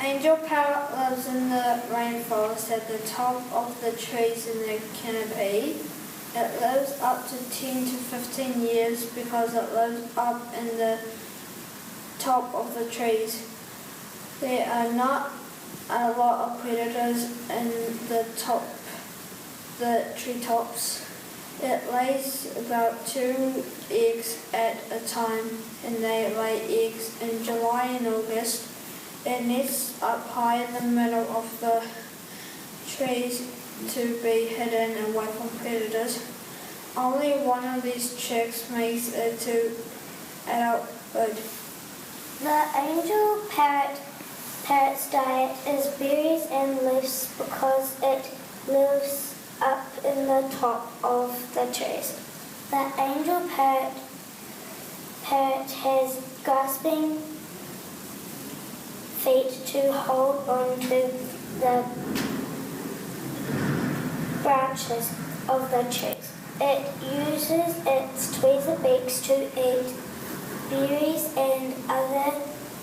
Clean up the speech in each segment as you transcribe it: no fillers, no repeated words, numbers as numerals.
angel parrot lives in the rainforest at the top of the trees in the canopy. It lives up to 10 to 15 years because it lives up in the top of the trees. There are not a lot of predators in the treetops. It lays about 2 eggs at a time, and they lay eggs in July and August. It nests up high in the middle of the trees to be hidden away from predators. Only one of these chicks makes it to adulthood. The angel parrot's diet is berries and leaves because it lives up in the top of the trees. The angel parrot has grasping feet to hold on to the branches of the trees. It uses its tweezer beaks to eat berries and other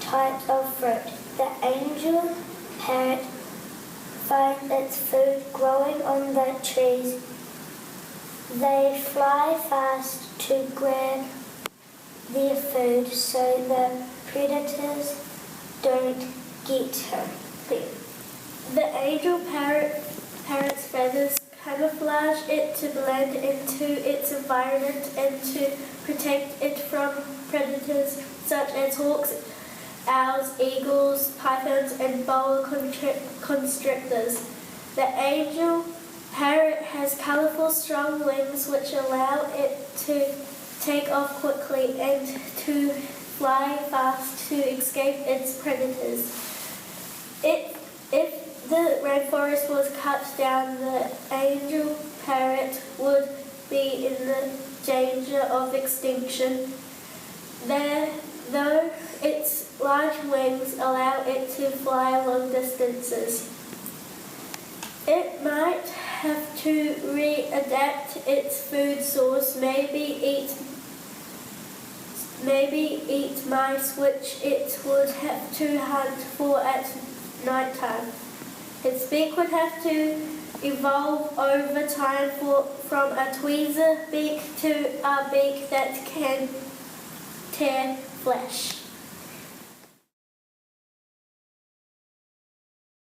types of fruit. The angel parrot finds its food growing on the trees. They fly fast to grab their food so the predators don't get her. The angel parrot's feathers camouflage it to blend into its environment and to protect it from predators such as hawks, owls, eagles, pythons, and boa constrictors. The angel parrot has colorful, strong wings which allow it to take off quickly and to fly fast to escape its predators. If the rainforest was cut down, the angel parrot would be in the danger of extinction. Though its large wings allow it to fly long distances. It might have to readapt its food source, maybe eat mice which it would have to hunt for at night time. Its beak would have to evolve over time from a tweezer beak to a beak that can tear flesh.